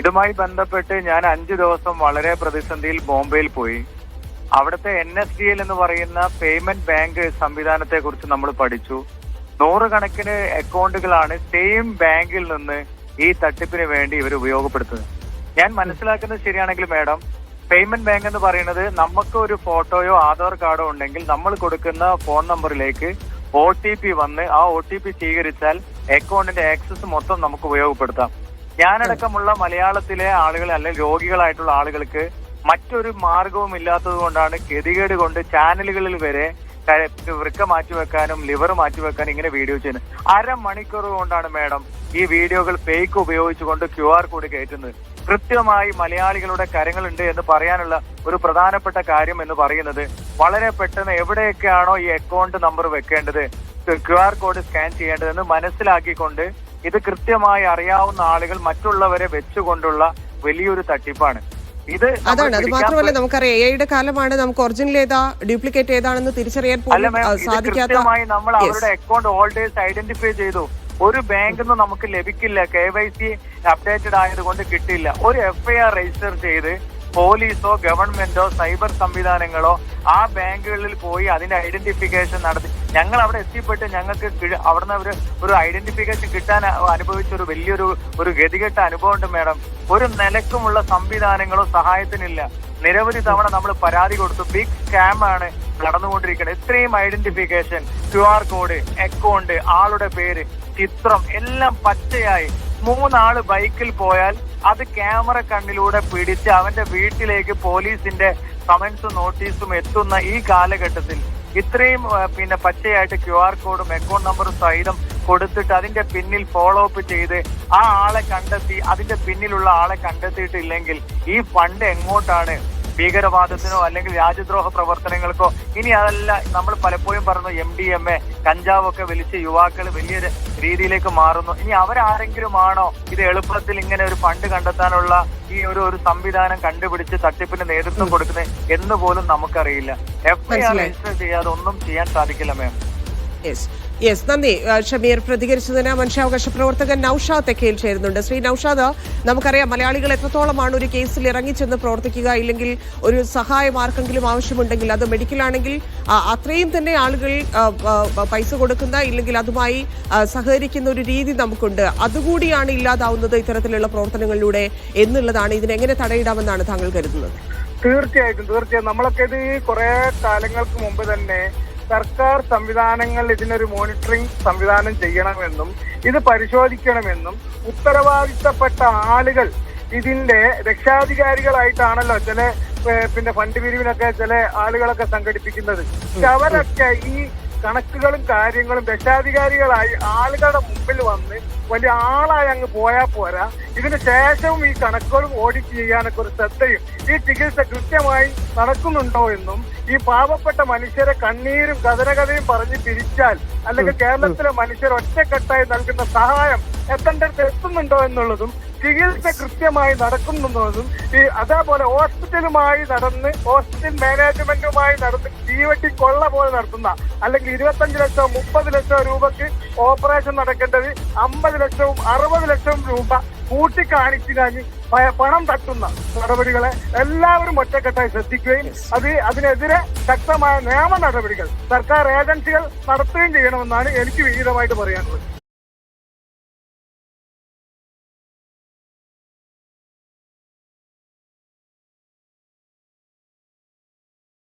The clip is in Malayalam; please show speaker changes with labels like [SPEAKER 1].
[SPEAKER 1] ഇതുമായി ബന്ധപ്പെട്ട് ഞാൻ 5 ദിവസം വളരെ പ്രതിസന്ധിയിൽ ബോംബെയിൽ പോയി. അവിടുത്തെ NSDL എന്ന് പറയുന്ന പേയ്മെന്റ് ബാങ്ക് സംവിധാനത്തെ കുറിച്ച് നമ്മൾ പഠിച്ചു. 100 കണക്കിന് അക്കൗണ്ടുകളാണ് സെയിം ബാങ്കിൽ നിന്ന് ഈ തട്ടിപ്പിന് വേണ്ടി ഇവർ ഉപയോഗപ്പെടുത്തുന്നത്. ഞാൻ മനസ്സിലാക്കുന്നത് ശരിയാണെങ്കിൽ മാഡം, പേയ്മെന്റ് ബാങ്ക് എന്ന് പറയുന്നത് നമുക്ക് ഒരു ഫോട്ടോയോ ആധാർ കാർഡോ ഉണ്ടെങ്കിൽ നമ്മൾ കൊടുക്കുന്ന ഫോൺ നമ്പറിലേക്ക് OTP വന്ന് ആ OTP സ്വീകരിച്ചാൽ അക്കൗണ്ടിന്റെ ആക്സസ് മൊത്തം നമുക്ക് ഉപയോഗപ്പെടുത്താം. ഞാനടക്കമുള്ള മലയാളത്തിലെ ആളുകൾ അല്ലെങ്കിൽ രോഗികളായിട്ടുള്ള ആളുകൾക്ക് മറ്റൊരു മാർഗവും ഇല്ലാത്തത് കൊണ്ടാണ് ഗതികേട് കൊണ്ട് ചാനലുകളിൽ വരെ വൃക്ക മാറ്റിവെക്കാനും ലിവർ മാറ്റിവെക്കാനും ഇങ്ങനെ വീഡിയോ ചെയ്യുന്നത്. 1/2 മണിക്കൂർ കൊണ്ടാണ് മാഡം ഈ വീഡിയോകൾ ഫേക്ക് ഉപയോഗിച്ചുകൊണ്ട് QR കോഡ് കയറ്റുന്നത്. കൃത്യമായി മലയാളികളുടെ കരങ്ങളുണ്ട് എന്ന് പറയാനുള്ള ഒരു പ്രധാനപ്പെട്ട കാര്യം എന്ന് പറയുന്നത് വളരെ പെട്ടെന്ന് എവിടെയൊക്കെയാണോ ഈ അക്കൗണ്ട് നമ്പർ വെക്കേണ്ടത്, QR കോഡ് സ്കാൻ ചെയ്യേണ്ടതെന്ന് മനസ്സിലാക്കിക്കൊണ്ട് ഇത് കൃത്യമായി അറിയാവുന്ന ആളുകൾ മറ്റുള്ളവരെ വെച്ചുകൊണ്ടുള്ള വലിയൊരു തട്ടിപ്പാണ് ഇത്.
[SPEAKER 2] അതാണ്, അത് മാത്രമല്ല നമുക്കറിയാം AI കാലമാണ്. നമുക്ക് ഒറിജിനൽ ഏതാ ഡ്യൂപ്ലിക്കേറ്റ് ഏതാണെന്ന് തിരിച്ചറിയാൻ പോലും സാധിക്കാത്ത.
[SPEAKER 1] നമ്മൾ അവരുടെ അക്കൗണ്ട് ഹോൾഡേഴ്സ് ഐഡന്റിഫൈ ചെയ്തു. ഒരു ബാങ്കിൽ നിന്നും നമുക്ക് ലഭിക്കില്ല, KYC അപ്ഡേറ്റഡ് ആയതുകൊണ്ട് കിട്ടില്ല. ഒരു FIR രജിസ്റ്റർ ചെയ്ത് പോലീസോ ഗവൺമെന്റോ സൈബർ സംവിധാനങ്ങളോ ആ ബാങ്കുകളിൽ പോയി അതിന്റെ ഐഡന്റിഫിക്കേഷൻ നടത്തി ഞങ്ങൾ അവിടെ എത്തിപ്പെട്ട് ഞങ്ങൾക്ക് അവിടുന്ന് ഒരു ഐഡന്റിഫിക്കേഷൻ കിട്ടാൻ അനുഭവിച്ച ഒരു വലിയൊരു ഗതികെട്ട അനുഭവം ഉണ്ട് മാഡം. ഒരു നിലക്കുമുള്ള സംവിധാനങ്ങളോ സഹായത്തിനില്ല. നിരവധി തവണ നമ്മൾ പരാതി കൊടുത്തു. ബിഗ് സ്കാം ആണ് നടന്നുകൊണ്ടിരിക്കുന്നത്. ഇത്രയും ഐഡന്റിഫിക്കേഷൻ, QR കോഡ്, അക്കൗണ്ട്, ആളുടെ പേര്, ചിത്രം എല്ലാം പച്ചയായി 3 ആള് ബൈക്കിൽ പോയാൽ അത് ക്യാമറ കണ്ണിലൂടെ പിടിച്ച് അവന്റെ വീട്ടിലേക്ക് പോലീസിന്റെ സമൻസും നോട്ടീസും എത്തുന്ന ഈ കാലഘട്ടത്തിൽ ഇത്രയും പച്ചയായിട്ട് QR കോഡും അക്കൗണ്ട് നമ്പറും സഹിതം കൊടുത്തിട്ട് അതിന്റെ പിന്നിൽ ഫോളോ അപ്പ് ചെയ്ത് ആ ആളെ കണ്ടെത്തി അതിന്റെ പിന്നിലുള്ള ആളെ കണ്ടെത്തിയിട്ടില്ലെങ്കിൽ ഈ ഫണ്ട് എങ്ങോട്ടാണ്? ഭീകരവാദത്തിനോ അല്ലെങ്കിൽ രാജ്യദ്രോഹ പ്രവർത്തനങ്ങൾക്കോ? ഇനി അതല്ല, നമ്മൾ പലപ്പോഴും പറഞ്ഞു MDMA കഞ്ചാവൊക്കെ വലിച്ച് യുവാക്കൾ വലിയ രീതിയിലേക്ക് മാറുന്നു. ഇനി അവരാരെങ്കിലും ആണോ ഇത് എളുപ്പത്തിൽ ഇങ്ങനെ ഒരു ഫണ്ട് കണ്ടെത്താനുള്ള ഈ ഒരു സംവിധാനം കണ്ടുപിടിച്ച് തട്ടിപ്പിന് നേതൃത്വം കൊടുക്കുന്നത് എന്ന് പോലും നമുക്കറിയില്ല. FIR രജിസ്റ്റർ ചെയ്യാതെ ഒന്നും ചെയ്യാൻ സാധിക്കില്ല മാം.
[SPEAKER 2] യെസ്, നന്ദി ഷമീർ പ്രതികരിച്ചതിന്. മനുഷ്യാവകാശ പ്രവർത്തകൻ നൌഷാദ് തെക്കയിൽ ചേരുന്നുണ്ട്. ശ്രീ നൌഷാദ്, നമുക്കറിയാം മലയാളികൾ എത്രത്തോളമാണ് ഒരു കേസിൽ ഇറങ്ങിച്ചെന്ന് പ്രവർത്തിക്കുക, ഇല്ലെങ്കിൽ ഒരു സഹായം ആർക്കെങ്കിലും ആവശ്യമുണ്ടെങ്കിൽ അത് മെഡിക്കലാണെങ്കിൽ അത്രയും തന്നെ ആളുകൾ പൈസ കൊടുക്കുന്ന ഇല്ലെങ്കിൽ അതുമായി സഹകരിക്കുന്ന ഒരു രീതി നമുക്കുണ്ട്. അതുകൂടിയാണ് ഇല്ലാതാവുന്നത് ഇത്തരത്തിലുള്ള പ്രവർത്തനങ്ങളിലൂടെ എന്നുള്ളതാണ്. ഇതിനെങ്ങനെ തടയിടാമെന്നാണ് താങ്കൾ കരുതുന്നത്?
[SPEAKER 3] തീർച്ചയായിട്ടും നമ്മളൊക്കെ ഇത് കുറെ കാലങ്ങൾക്ക് മുമ്പ് തന്നെ സർക്കാർ സംവിധാനങ്ങൾ ഇതിനൊരു മോണിറ്ററിംഗ് സംവിധാനം ചെയ്യണമെന്നും ഇത് പരിശോധിക്കണമെന്നും ഉത്തരവാദിത്തപ്പെട്ട ആളുകൾ ഇതിന്റെ രക്ഷാധികാരികളായിട്ടാണല്ലോ ചില ഫണ്ട് പിരിവിനൊക്കെ ചില ആളുകളൊക്കെ സംഘടിപ്പിക്കുന്നത്. അവരൊക്കെ ഈ കണക്കുകളും കാര്യങ്ങളും രക്ഷാധികാരികളായി ആളുകളുടെ മുമ്പിൽ വന്ന് വലിയ ആളായി അങ്ങ് പോയാൽ പോരാ, ഇതിന് ശേഷവും ഈ കണക്കുകളും ഓഡിറ്റ് ചെയ്യാനൊക്കെ ഒരു ശ്രദ്ധയും ഈ ചികിത്സ കൃത്യമായി നടക്കുന്നുണ്ടോ എന്നും ഈ പാവപ്പെട്ട മനുഷ്യരെ കണ്ണീരും കഥനകഥയും പറഞ്ഞ് പിരിച്ചാൽ അല്ലെങ്കിൽ കേരളത്തിലെ മനുഷ്യർ ഒറ്റക്കെട്ടായി നൽകുന്ന സഹായം എത്തേണ്ടടുത്ത് എത്തുന്നുണ്ടോ എന്നുള്ളതും ചികിത്സ കൃത്യമായി നടക്കുന്നുള്ളതും അതേപോലെ ഹോസ്പിറ്റൽ മാനേജ്മെന്റുമായി നടന്ന് തീവെട്ടി കൊള്ള പോലെ നടത്തുന്ന അല്ലെങ്കിൽ 25 ലക്ഷം 30 ലക്ഷം രൂപക്ക് ഓപ്പറേഷൻ നടക്കേണ്ടത് 50 ലക്ഷവും 60 ലക്ഷവും രൂപ കൂട്ടിക്കാണിച്ചു കഴിഞ്ഞ് പണം തട്ടുന്ന നടപടികളെ എല്ലാവരും ഒറ്റക്കെട്ടായി ശ്രദ്ധിക്കുകയും അതിനെതിരെ ശക്തമായ നിയമ നടപടികൾ സർക്കാർ ഏജൻസികൾ നടത്തുകയും ചെയ്യണമെന്നാണ് എനിക്ക് വിഹിതമായിട്ട് പറയാനുള്ളത്.